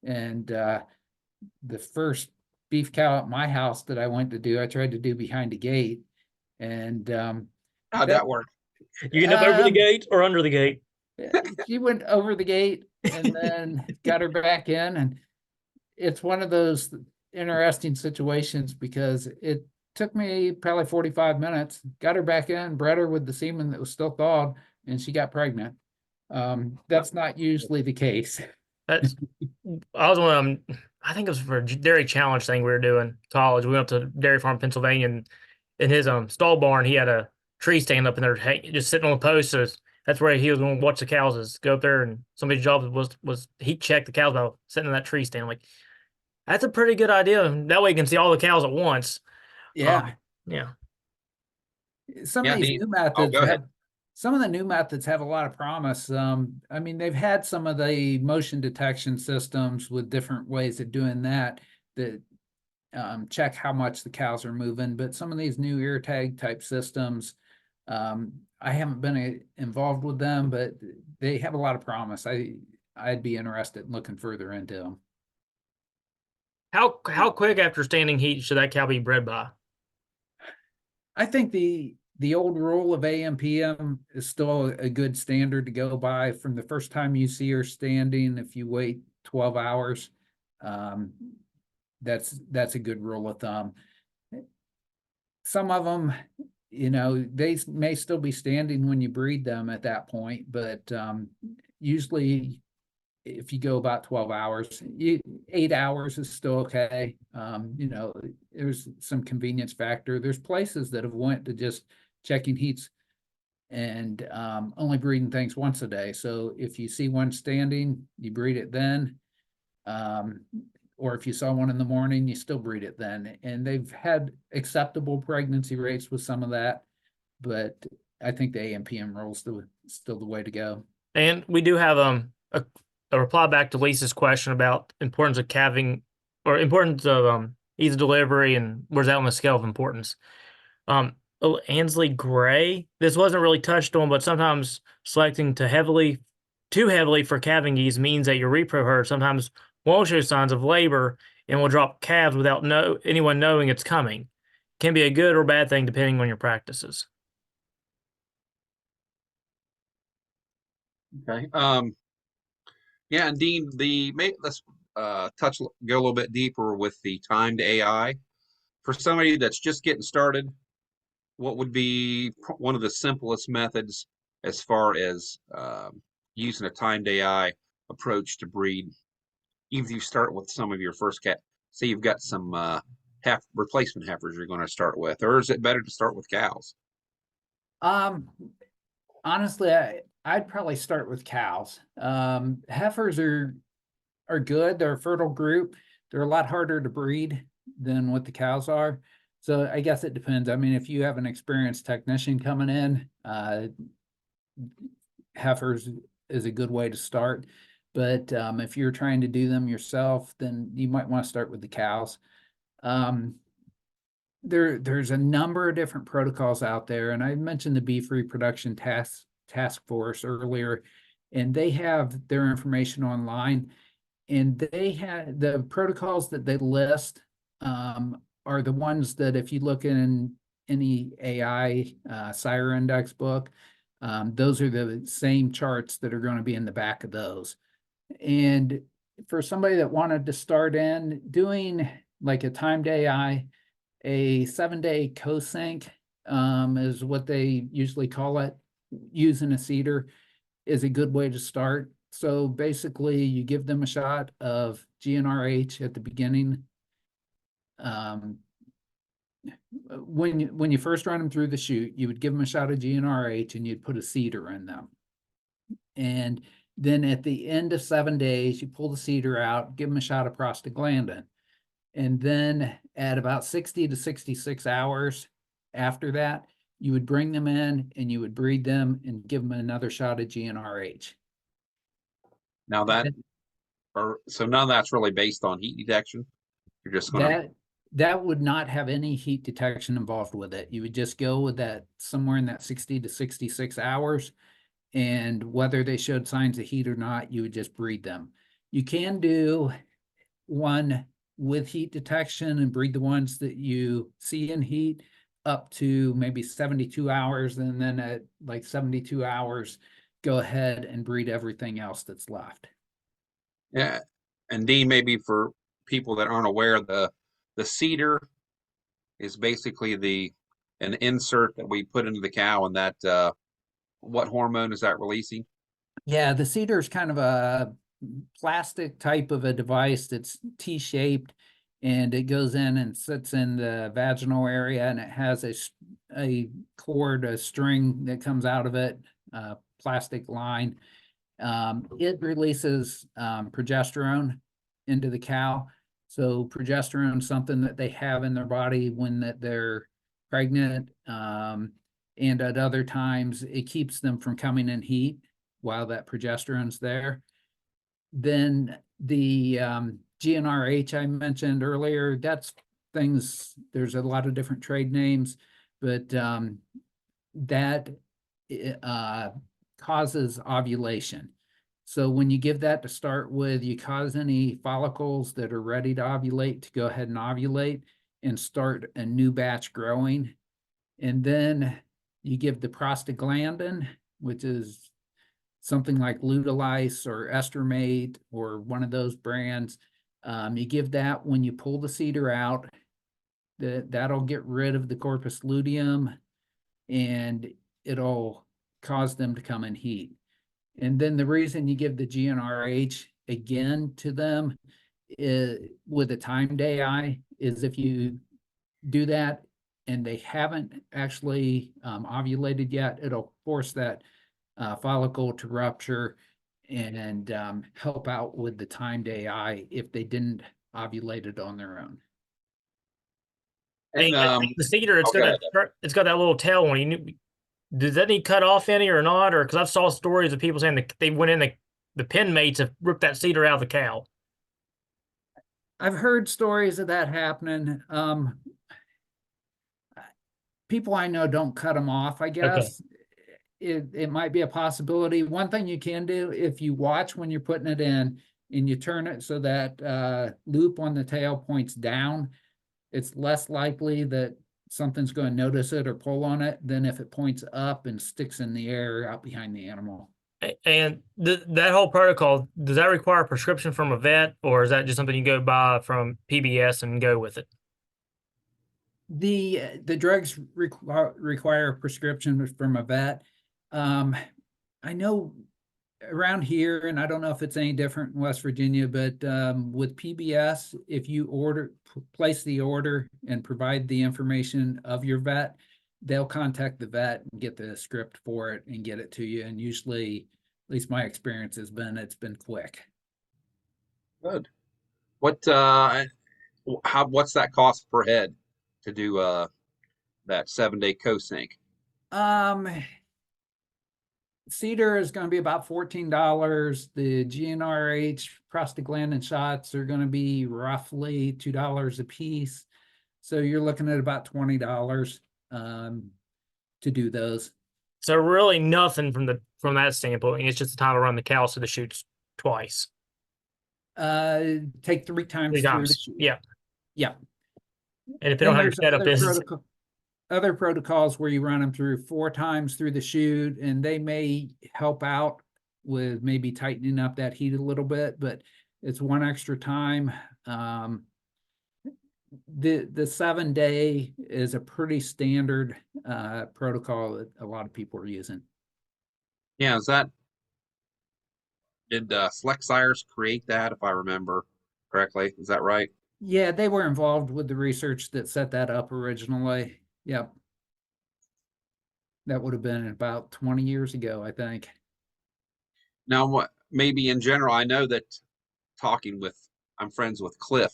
And the first beef cow at my house that I went to do, I tried to do behind the gate. And How'd that that work? You end up over the um, gate or under the gate? she went over the gate and then got her back in. And it's one of those interesting situations because it took me probably 45 minutes, got her back in, bred her with the semen that was still thawed, and she got pregnant. That's not usually the case. That's I was one. I think it was for a dairy challenge thing we were doing in college. We went to Dairy Farm, Pennsylvania, and in his stall barn, he had a tree stand up in there, just sitting on a post. So that's where he was going to watch the cows. Is go up there, and somebody's job was he checked the cows by sitting in that tree stand. I'm like, that's a pretty good idea. That way you can see all the cows at once. Yeah. Yeah. Some of Yeah, these Dean. new Oh, methods go ahead. have some of the new methods have a lot of promise. I mean, they've had some of the motion detection systems with different ways of doing that check how much the cows are moving. But some of these new ear tag type systems, I haven't been involved with them, but they have a lot of promise. I'd be interested in looking further into them. How quick after standing heat should that cow be bred by? I think the old rule of AM PM is still a good standard to go by. From the first time you see her standing, if you wait 12 hours, that's a good rule of thumb. Some of them, they may still be standing when you breed them at that point, but usually if you go about 12 hours, 8 hours is still okay. There's some convenience factor. There's places that have went to just checking heats and only breeding things once a day. So if you see one standing, you breed it then. Or if you saw one in the morning, you still breed it then. And they've had acceptable pregnancy rates with some of that, but I think the AMPM rule is still the way to go. And we do have a reply back to Lisa's question about importance of calving or importance of ease of delivery and where's that on the scale of importance. Ansley Gray, this wasn't really touched on, but sometimes selecting too heavily for calving ease means that your repro herd sometimes won't show signs of labor and will drop calves without anyone knowing it's coming. Can be a good or bad thing depending on your practices. Okay. Yeah, and Dean, let's go a little bit deeper with the timed AI. For somebody that's just getting started, what would be one of the simplest methods as far as using a timed AI approach to breed? Even if you start with some of your first cat, say you've got some replacement heifers you're going to start with, or is it better to start with cows? Honestly, I'd probably start with cows. Heifers are good. They're a fertile group. They're a lot harder to breed than what the cows are. So I guess it depends. I mean, if you have an experienced technician coming in, heifers is a good way to start. But if you're trying to do them yourself, then you might want to start with the cows. There's a number of different protocols out there, and I mentioned the Beef Reproduction Task Force earlier, and they have their information online, and they have the protocols that they list are the ones that if you look in any AI sire index book, those are the same charts that are going to be in the back of those. And for somebody that wanted to start in doing like a timed AI, a 7-day co-sync is what they usually call it, using a seeder is a good way to start. So basically you give them a shot of GnRH at the beginning. When you first run them through the chute, you would give them a shot of GnRH and you'd put a seeder in them. And then at the end of 7 days, you pull the seeder out, give them a shot of prostaglandin. And then at about 60 to 66 hours after that, you would bring them in and you would breed them and give them another shot of GnRH. Now so none of that's really based on heat detection. You're just going to. That would not have any heat detection involved with it. You would just go with that somewhere in that 60 to 66 hours. And whether they showed signs of heat or not, you would just breed them. You can do one with heat detection and breed the ones that you see in heat up to maybe 72 hours. And then at like 72 hours, go ahead and breed everything else that's left. Yeah. And Dean, maybe for people that aren't aware, the seeder is basically an insert that we put into the cow, and that what hormone is that releasing? Yeah, the seeder is kind of a plastic type of a device that's T-shaped, and it goes in and sits in the vaginal area, and it has a cord, a string that comes out of it, plastic line. It releases progesterone into the cow. So progesterone is something that they have in their body when they're pregnant. And at other times, it keeps them from coming in heat while that progesterone's there. Then the GnRH I mentioned earlier, that's things, there's a lot of different trade names, but that causes ovulation. So when you give that to start with, you cause any follicles that are ready to ovulate to go ahead and ovulate and start a new batch growing. And then you give the prostaglandin, which is something like Lutalice or Estermate or one of those brands. You give that when you pull the seeder out, that'll get rid of the corpus luteum and it'll cause them to come in heat. And then the reason you give the GnRH again to them with a timed AI is if you do that and they haven't actually ovulated yet, it'll force that follicle to rupture and help out with the timed AI if they didn't ovulate it on their own. And the seeder, it's got that little tail when you. Does that need cut off any or not? Or because I've saw stories of people saying that they went in the pen mates have ripped that seeder out of the cow. I've heard stories of that happening. People I know don't cut them off, I guess. Okay. It might be a possibility. One thing you can do, if you watch when you're putting it in and you turn it so that loop on the tail points down, it's less likely that something's going to notice it or pull on it than if it points up and sticks in the air out behind the animal. And that whole protocol, does that require a prescription from a vet, or is that just something you go buy from PBS and go with it? The drugs require a prescription from a vet. I know around here, and I don't know if it's any different in West Virginia, but with PBS, if you place the order and provide the information of your vet, they'll contact the vet and get the script for it and get it to you. And usually, at least my experience has been, it's been quick. Good. What's that cost per head to do that 7-day co-sync? Cedar is going to be about $14. The GnRH prostaglandin shots are going to be roughly $2 a piece. So you're looking at about $20 to do those. So really nothing from that standpoint. It's just the time to run the cows to the chutes twice. Take 3 times Three through the times. chute. Yeah. Yeah. And if they don't have your there's setup, is other protocols where you run them through 4 times through the chute, and they may help out with maybe tightening up that heat a little bit, but it's 1 extra time. The 7-day is a pretty standard protocol that a lot of people are using. Yeah, did Select Sires create that, if I remember correctly? Is that right? Yeah, they were involved with the research that set that up originally. Yep. That would have been about 20 years ago, I think. Now, what maybe in general, I know that I'm friends with Cliff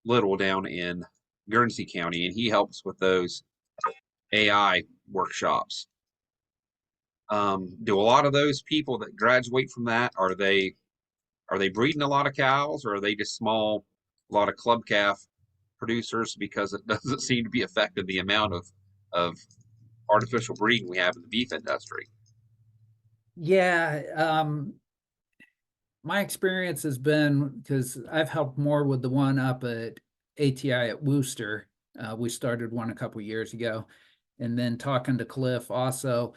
Little down in Guernsey County, and he helps with those AI workshops. Do a lot of those people that graduate from that, are they breeding a lot of cows, or are they just a lot of club calf producers, because it doesn't seem to be affecting the amount of artificial breeding we have in the beef industry? Yeah, my experience has been, because I've helped more with the one up at ATI at Wooster. We started one a couple years ago, and then talking to Cliff also.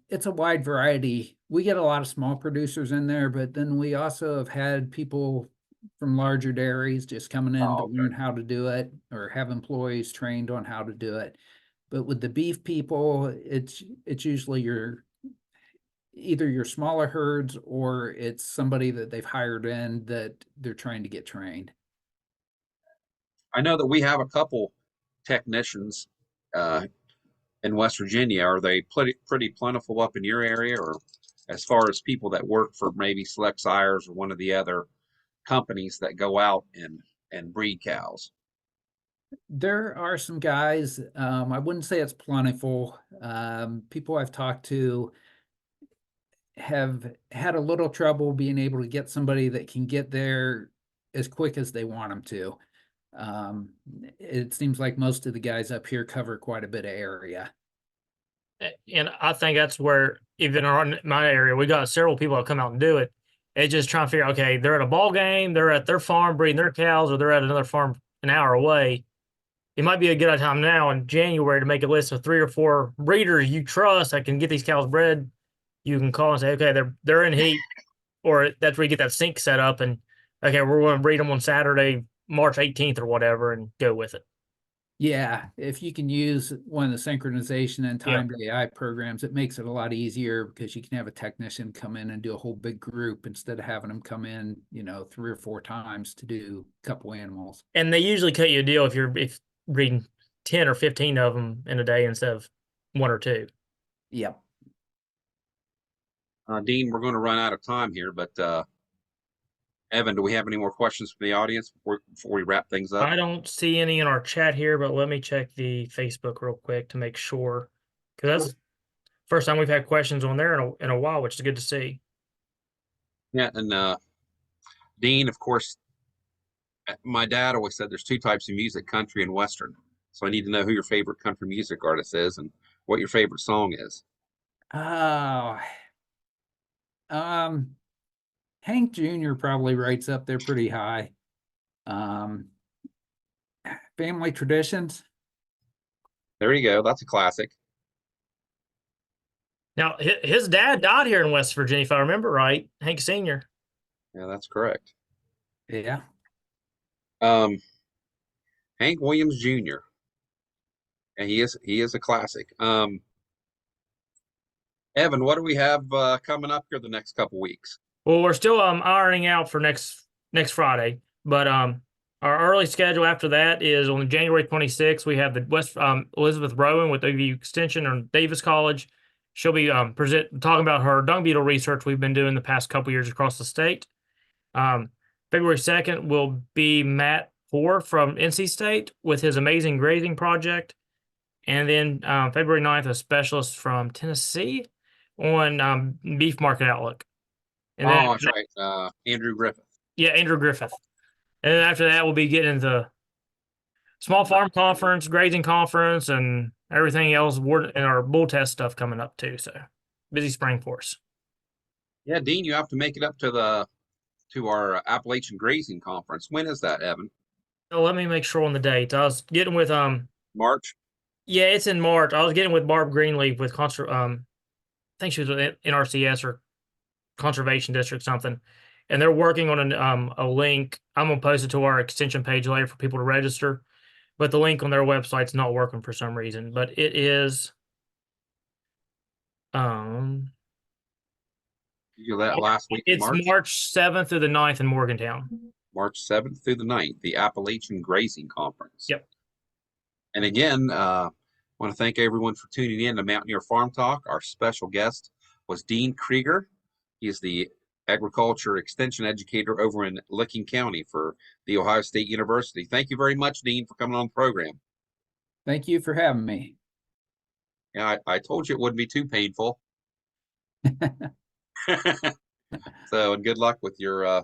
It's a wide variety. We get a lot of small producers in there, but then we also have had people from larger dairies just coming in to learn how to do it, or have employees trained on how to do it. But with the beef people, it's usually either your smaller herds, or it's somebody that they've hired in that they're trying to get trained. I know that we have a couple technicians in West Virginia. Are they pretty plentiful up in your area, or as far as people that work for maybe Select Sires or one of the other companies that go out and breed cows? There are some guys, I wouldn't say it's plentiful. People I've talked to have had a little trouble being able to get somebody that can get there as quick as they want them to. It seems like most of the guys up here cover quite a bit of area. and I think that's where, even in my area, we got several people that come out and do it. It's just trying to figure, okay, they're at a ball game, they're at their farm breeding their cows, or they're at another farm an hour away. It might be a good time now in January to make a list of 3 or 4 breeders you trust that can get these cows bred. You can call and say, okay, they're in heat, or that's where you get that sync set up, and okay, we're going to breed them on Saturday, March 18th or whatever, and go with it. Yeah, if you can use one of the synchronization and timed AI programs, it makes it a lot easier, because you can have a technician come in and do a whole big group instead of having them come in, 3 or 4 times to do a couple animals. And they usually cut you a deal if breeding 10 or 15 of them in a day instead of 1 or 2. Yep. Dean, we're going to run out of time here, but Evan, do we have any more questions from the audience before we wrap things up? I don't see any in our chat here, but let me check the Facebook real quick to make sure, because that's the first time we've had questions on there in a while, which is good to see. Yeah, and Dean, of course, my dad always said there's 2 types of music, country and Western. So I need to know who your favorite country music artist is and what your favorite song is. Oh, Hank Jr. probably rates up there pretty high. Family Traditions. There you go. That's a classic. Now, his dad died here in West Virginia, if I remember right, Hank Sr. Yeah, that's correct. Yeah. Hank Williams Jr. And he is a classic. Evan, what do we have coming up here the next couple weeks? Well, we're still ironing out for next Friday, but I'm Our early schedule after that is on January 26th. We have the West Elizabeth Rowan with OVU Extension or Davis College. She'll be talking about her dung beetle research we've been doing the past couple years across the state. February 2nd will be Matt Hoare from NC State with his amazing grazing project. And then February 9th, a specialist from Tennessee on beef market outlook. And then that's right. Andrew Griffith. Yeah, Andrew Griffith. And then after that, we'll be getting into small farm conference, grazing conference, and everything else, and our bull test stuff coming up too. So busy spring for us. Yeah, Dean, you have to make it up to our Appalachian Grazing Conference. When is that, Evan? Oh, let me make sure on the date. I was getting with March. Yeah, it's in March. I was getting with Barb Greenleaf with I think she was with NRCS or Conservation District something, and they're working on a link. I'm gonna post it to our extension page later for people to register, but the link on their website's not working for some reason. But it is You that last week in it's March? March 7th through the 9th in Morgantown. March 7th through the 9th, the Appalachian Grazing Conference. Yep. And again, I want to thank everyone for tuning in to Mountaineer Farm Talk. Our special guest was Dean Kreager. He's the agriculture extension educator over in Licking County for the Ohio State University. Thank you very much, Dean, for coming on the program. Thank you for having me. Yeah, I told you it wouldn't be too painful. So, and good luck with your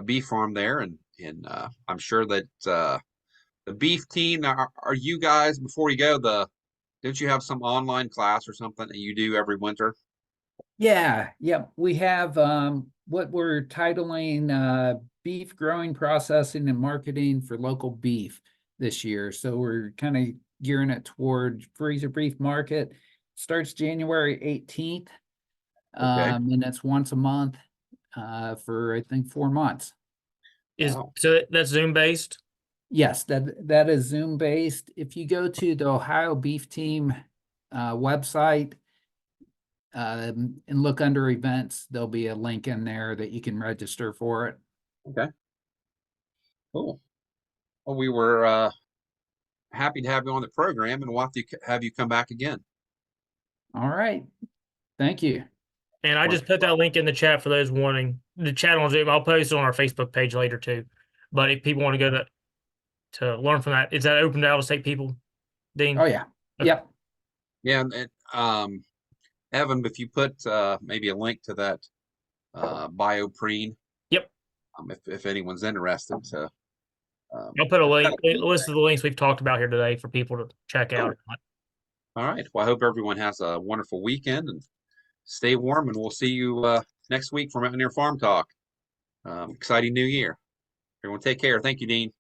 beef farm there, and I'm sure that the beef team. Are you guys, before you go, don't you have some online class or something that you do every winter? Yeah, we have what we're titling beef growing, processing, and marketing for local beef this year. So we're kind of gearing it toward freezer beef market. Starts January 18th. Okay. And it's once a month for I think 4 months. Wow. So that's Zoom based? Yes, that is Zoom based. If you go to the Ohio Beef Team website and look under events, there'll be a link in there that you can register for it. Okay. Cool. Well, we were happy to have you on the program, and we'll have you come back again. All right. Thank you. And I just put that link in the chat for those wanting the chat on Zoom. I'll post it on our Facebook page later too. But if people want to go to learn from that, is that open to out-of-state people, Dean? Oh yeah. Okay. Yep. Yeah, and Evan, if you put maybe a link to that bioprene. Yep. If anyone's interested, to I'll put a list of the links we've talked about here today for people to check out. All right. Well, I hope everyone has a wonderful weekend and stay warm, and we'll see you next week for Mountaineer Farm Talk. Exciting new year. Everyone take care. Thank you, Dean.